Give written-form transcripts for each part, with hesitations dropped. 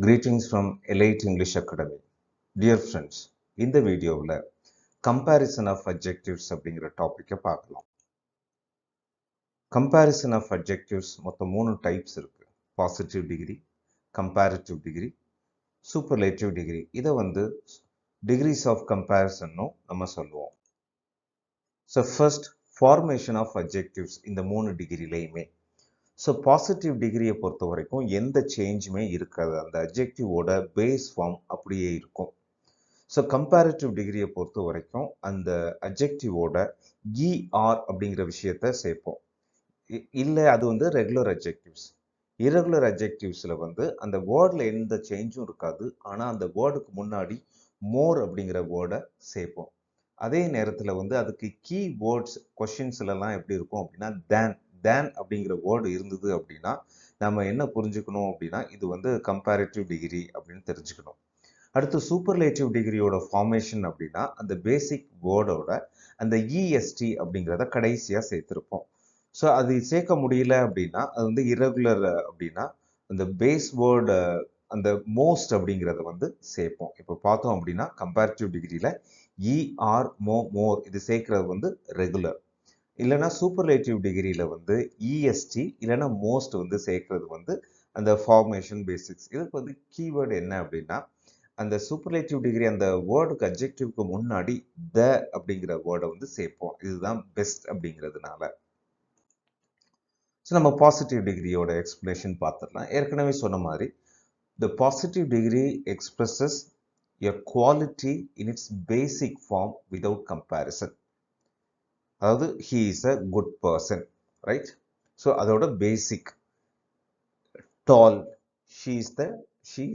Greetings from Elite English Academy. Dear friends, இந்த வீடியோவில் comparison of adjectives அப்படிங்கிற டாப்பிக்கை பார்க்கலாம். Comparison of adjectives மொத்தம் 3 டைப்ஸ் இருக்கு. Positive degree, comparative degree, superlative degree. இதை degrees of comparison நம்ம சொல்லுவோம். So first, formation of adjectives இந்த 3 டிகிரிலையுமே. ஸோ பாசிட்டிவ் டிகிரியை பொறுத்த வரைக்கும் எந்த சேஞ்சுமே இருக்காது, அந்த அட்ஜெக்டிவோட பேஸ் ஃபார்ம் அப்படியே இருக்கும். ஸோ கம்பேரிட்டிவ் டிகிரியை பொறுத்த வரைக்கும் அந்த அட்ஜெக்டிவோட இஆர் அப்படிங்கிற விஷயத்த சேர்ப்போம். இல்லை அது ரெகுலர் அட்ஜெக்டிவ்ஸ். இரகுலர் அட்ஜெக்டிவ்ஸில் அந்த வேர்டில் எந்த சேஞ்சும் இருக்காது, ஆனால் அந்த வேர்டுக்கு முன்னாடி மோர் அப்படிங்கிற வேர்டை சேர்ப்போம். அதே நேரத்தில் அதுக்கு கீ வேர்ட்ஸ் கொஷின்ஸ்லாம் எப்படி இருக்கும் அப்படின்னா தேன் அப்படிங்கிற வேர்டு இருந்தது அப்படின்னா நம்ம என்ன புரிஞ்சுக்கணும் அப்படின்னா இது கம்பேரிட்டிவ் டிகிரி அப்படின்னு தெரிஞ்சுக்கணும். அடுத்து சூப்பர்லேட்டிவ் டிகிரியோட ஃபார்மேஷன் அப்படின்னா அந்த பேசிக் வேர்டோட அந்த இஎஸ்டி அப்படிங்கிறத கடைசியாக சேர்த்துருப்போம். ஸோ அது சேர்க்க முடியல அப்படின்னா அது இரகுலர் அப்படின்னா அந்த பேஸ் வேர்டு அந்த மோஸ்ட் அப்படிங்கிறத சேர்ப்போம். இப்போ பார்த்தோம் அப்படின்னா கம்பேரிட்டிவ் டிகிரியில் இஆர் மோர் இது சேர்க்கறது ரெகுலர். இல்லைனா சூப்பர்லேட்டிவ் டிகிரியில் இஎஸ்டி இல்லைனா மோஸ்ட் சேர்க்கறது அந்த ஃபார்மேஷன் பேசிக்ஸ். இதுக்கு கீவேர்டு என்ன அப்படின்னா அந்த சூப்பர்லேட்டிவ் டிகிரி அந்த வேர்டுக்கு அட்ஜெக்டிவ்க்கு முன்னாடி த அப்படிங்கிற வேர்டை சேர்ப்போம். இதுதான் பெஸ்ட் அப்படிங்கிறதுனால. ஸோ நம்ம பாசிட்டிவ் டிகிரியோட எக்ஸ்பிளேஷன் பார்த்துடலாம். ஏற்கனவே சொன்ன மாதிரி the positive degree expresses a quality in its basic form without comparison. அதாவது he is a good person, right? So அதோட பேசிக் tall, she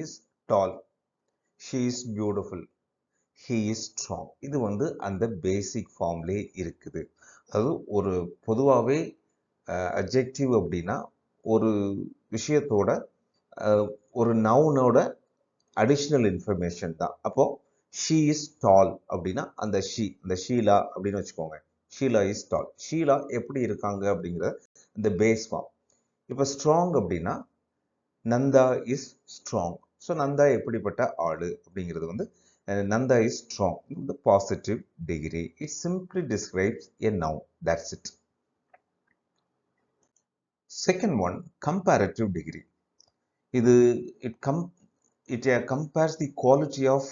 is tall, she is beautiful, he is strong. இது அந்த பேசிக் ஃபார்ம்லேயே இருக்குது. அதாவது ஒரு பொதுவாகவே அட்ஜெக்டிவ் அப்படின்னா ஒரு விஷயத்தோட ஒரு நவுனோட அடிஷ்னல் இன்ஃபர்மேஷன் தான். அப்போ ஷீ இஸ் டால் அப்படின்னா அந்த ஷீலா அப்படின்னு வச்சுக்கோங்க. ஷீலா இஸ் டால். ஷீலா எப்படி இருக்காங்க அப்படிங்கிற இந்த பேஸ் ஃபார்ம். இப்போ ஸ்ட்ராங் அப்படின்னா Nanda is strong. So Nanda எப்படிப்பட்ட ஆளு அப்படிங்கிறது நந்தா இஸ் ஸ்ட்ராங். இந்த positive degree it simply describes a noun. That's it. Second one comparative degree. இது it compares the quality of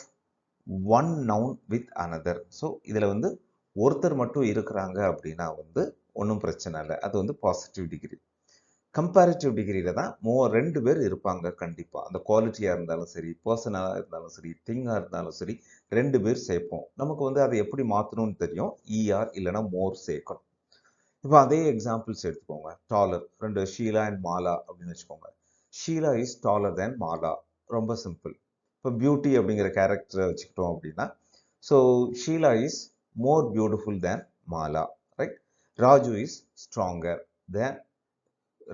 one noun with another. So இதில் ஒருத்தர் மட்டும் இருக்கிறாங்க அப்படின்னா ஒன்றும் பிரச்சனை இல்லை, அது பாசிட்டிவ் டிகிரி. கம்பேரிட்டிவ் டிகிரியில் தான் ரெண்டு பேர் இருப்பாங்க கண்டிப்பாக. அந்த குவாலிட்டியாக இருந்தாலும் சரி, பர்சனாக இருந்தாலும் சரி, திங்காக இருந்தாலும் சரி, ரெண்டு பேர் சேர்ப்போம். நமக்கு அதை எப்படி மாற்றணும்னு தெரியும். இஆர் இல்லைனா மோர் சேர்க்கணும். இப்போ அதே எக்ஸாம்பிள்ஸ் எடுத்துக்கோங்க. டாலர், ரெண்டு ஷீலா அண்ட் மாலா அப்படின்னு வச்சுக்கோங்க. Sheela is taller than Mala. ரொம்ப சிம்பிள். இப்போ பியூட்டி அப்படிங்கிற கேரக்டரை வச்சுக்கிட்டோம் அப்படின்னா so Sheela is more beautiful than Mala, right? Raju is stronger than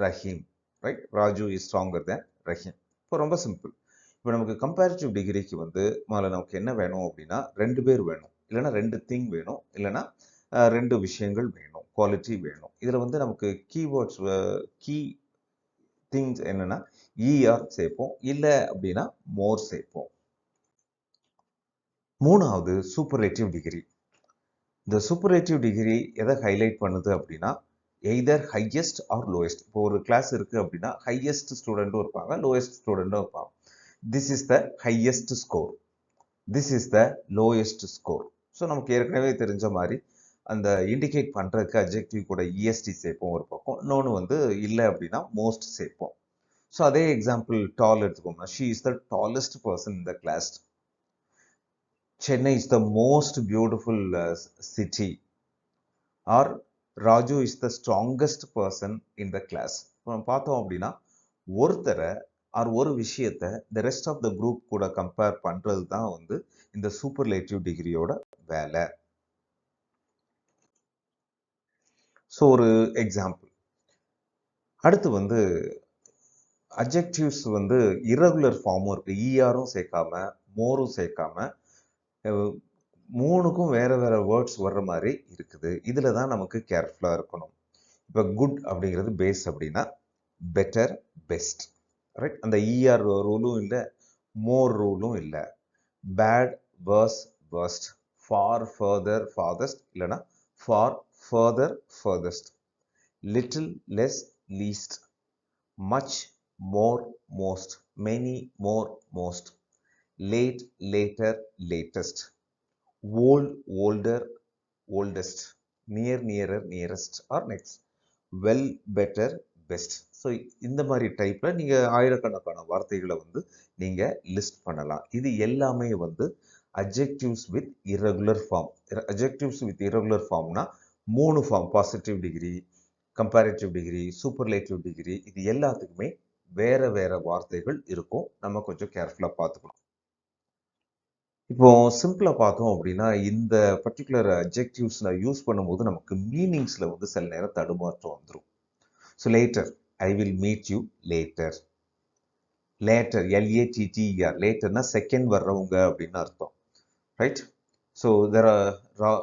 Rahim, right? Raju is stronger than Rahim. இப்போ ரொம்ப சிம்பிள். இப்போ நமக்கு கம்பேரிட்டிவ் டிகிரிக்கு முதல்ல நமக்கு என்ன வேணும் அப்படின்னா ரெண்டு பேர் வேணும், இல்லைனா ரெண்டு திங் வேணும், இல்லைனா ரெண்டு விஷயங்கள் வேணும், குவாலிட்டி வேணும். இதில் நமக்கு கீவேர்ட்ஸ் கீ திங்ஸ் என்னன்னா இஆர் சேர்ப்போம், இல்லை அப்படின்னா மோர் சேர்ப்போம். மூணாவது சூப்பர்லேட்டிவ் டிகிரி. இந்த சூப்பர்லேட்டிவ் டிகிரி எதை ஹைலைட் பண்ணுது அப்படின்னா எய்தர் ஹையஸ்ட் ஆர் லோயஸ்ட். இப்போ ஒரு கிளாஸ் இருக்கு அப்படின்னா ஹையஸ்ட் ஸ்டூடெண்ட்டும் இருப்பாங்க, லோயஸ்ட் ஸ்டூடெண்ட்டும் இருப்பாங்க. This is the highest score, this is the lowest score. So நமக்கு ஏற்கனவே தெரிஞ்ச மாதிரி அந்த இண்டிகேட் பண்ணுறதுக்கு அட்ஜெக்டிவ் கூட இஎஸ்டி சேர்ப்போம் ஒரு பக்கம், இன்னொன்று இல்லை அப்படின்னா மோஸ்ட் சேர்ப்போம். ஸோ அதே எக்ஸாம்பிள் டால் எடுத்துக்கோங்க. She is the tallest person in the class. Chennai is the most beautiful city. Or Raju is the strongest person in the class. நம்ம பார்த்தோம் அப்படின்னா ஒருத்தரை ஆர் ஒரு விஷயத்தை the rest of the group கூட கம்பேர் பண்ணுறது தான் இந்த சூப்பர்லேட்டிவ் டிகிரியோட வேலை. ஸோ ஒரு எக்ஸாம்பிள். அடுத்து அட்ஜெக்டிவ்ஸ் இரகுலர் ஃபார்மும் இருக்குது. இஆரும் சேர்க்காம மோரும் சேர்க்காம மூணுக்கும் வேறு வேறு வேர்ட்ஸ் வர்ற மாதிரி இருக்குது. இதில் தான் நமக்கு கேர்ஃபுல்லாக இருக்கணும். இப்போ குட் அப்படிங்கிறது பேஸ் அப்படின்னா பெட்டர், பெஸ்ட், ரைட்? அந்த இஆர் ரூலும் இல்லை, more ரூலும் இல்லை. bad, worse, worst, far, further, farthest இல்லைனா far, further, furthest, little, less, least, much, more, most, many, more, most, late, later, latest, old, older, oldest, near, nearer, nearest or next, well, better, best. So இந்த மாதிரி டைப்பில் நீங்கள் ஆயிரக்கணக்கான வார்த்தைகளை வந்து நீங்கள் list பண்ணலாம். இது எல்லாமே வந்து adjectives with irregular form. Adjectives with irregular ஃபார்ம்னா 3 ஃபார்ம்: positive degree, comparative degree, superlative degree. இது எல்லாத்துக்குமே வேற வேற வார்த்தைகள் இருக்கும். நம்ம கொஞ்சம் கேர்ஃபுல்லாக பார்த்துக்கணும். இப்போ சிம்பிளா பார்த்தோம் அப்படின்னா, இந்த பர்ட்டிகுலர் அட்ஜெக்டிவ்ஸ்ல யூஸ் பண்ணும்போது நமக்கு மீனிங்ஸ்ல வந்து சில நேரம் தடுமாற்றம் வந்துரும். So later, I will meet you later. Later, LATTER, லேட்டர்னா செகண்ட் வர்றவங்க அப்படின்னு அர்த்தம். Right? So there are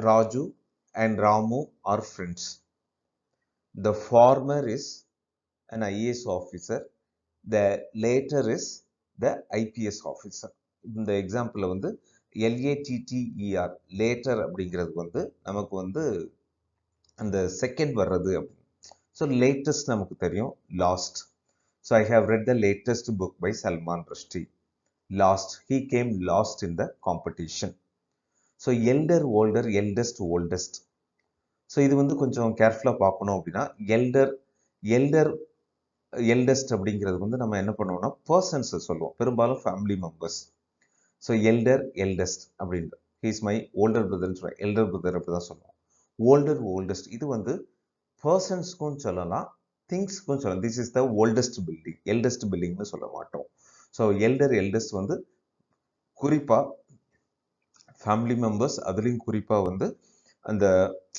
Raju and Ramu are friends. The former is an IAS officer. The later is the IPS officer. இந்த எக்ஸாம்பிளில் வந்து LATTER, லேட்டர் அப்படிங்கிறது வந்து நமக்கு வந்து அந்த செகண்ட் வர்றது அப்படின்னு. ஸோ லேட்டஸ்ட் நமக்கு தெரியும், last. So I have read the latest book by Salman Rushdie. Last, he came last in the competition. So elder, older, eldest, oldest. So இது வந்து கொஞ்சம் கேர்ஃபுல்லாக பார்க்கணும் அப்படின்னா, எல்டர் எல்டஸ்ட் அப்படிங்கிறது வந்து நம்ம என்ன பண்ணுவோம்னா பர்சன்ஸை சொல்லுவோம், பெரும்பாலும் family members. So elder, eldest அப்படின்ற, ஹீஸ் மை ஓல்டர் பிரதர்னு சொல்லுவோம், எல்டர் பிரதர் அப்படி தான் சொல்லுவோம். ஓல்டர், ஓல்டஸ்ட் இது வந்து பர்சன்ஸ்க்கும் சொல்லலாம், திங்ஸ்க்கும் சொல்லலாம். This is the oldest building, eldest பில்டிங்னு சொல்ல மாட்டோம். ஸோ எல்டர், எல்டஸ்ட் வந்து குறிப்பாக ஃபேமிலி மெம்பர்ஸ், அதுலேயும் குறிப்பாக வந்து அந்த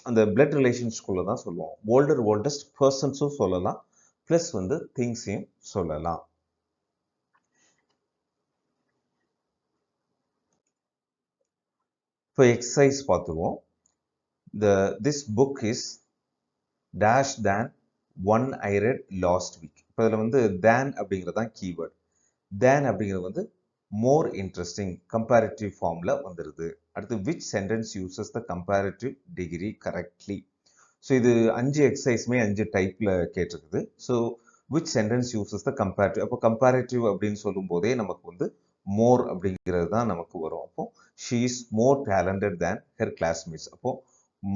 அந்த பிளட் ரிலேஷன்ஸ்குள்ளே தான் சொல்லுவோம். ஓல்டர், ஓல்டஸ்ட் பர்சன்ஸும் சொல்லலாம், ப்ளஸ் வந்து திங்ஸையும் சொல்லலாம். இப்போ எக்ஸசைஸ் பார்த்துருவோம். This book is dash than one I read last week. இப்போ இதில் வந்து than அப்படிங்கிறது தான் கீவேர்ட். than அப்படிங்கிறது வந்து more interesting, comparative ஃபார்மில் வந்துடுது. அடுத்து which sentence uses the comparative degree correctly. So இது 5 எக்ஸசைஸுமே 5 டைப்பில் கேட்டிருக்குது. So which sentence uses the comparative. அப்போ comparative அப்படின்னு சொல்லும் போதே நமக்கு வந்து more அப்படிங்கிறது தான் நமக்கு வரும். அப்போ she is more talented than her classmates. அப்போ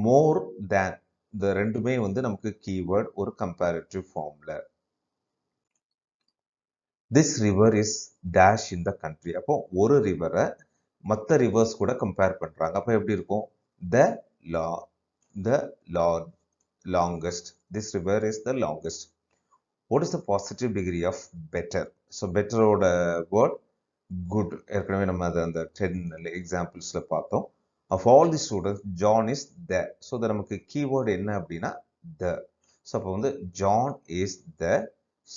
more than இந்த ரெண்டுமே வந்து நமக்கு கீவேர்ட் ஒரு கம்பேரிட்டிவ் ஃபார்ம்ல. This river is dash in the country. அப்போ ஒரு ரிவரை மற்ற ரிவர்ஸ் கூட கம்பேர் பண்றாங்க. அப்போ எப்படி இருக்கும்? the longest. This river is the longest. What is the positive degree of better? So better ஓட word good. ஏற்கனவே நம்ம அதை அந்த 10 எக்ஸாம்பிள்ஸ்ல பார்த்தோம். Of all the students, John is there. So நமக்கு keyword என்ன அப்படின்னா the. So அப்போ வந்து John is the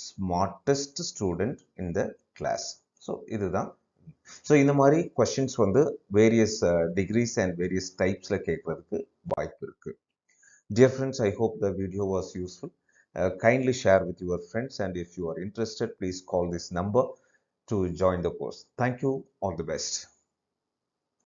smartest student in the class. So இதுதான். ஸோ இந்த மாதிரி கொஸ்டின்ஸ் வந்து வேரியஸ் டிகிரிஸ் அண்ட் வேரியஸ் டைப்ஸில் கேட்கறதுக்கு வாய்ப்பு இருக்கு. Dear friends, I hope the video was useful. Kindly share with your friends, and if you are interested, please call this number to join the course. Thank you. All the best.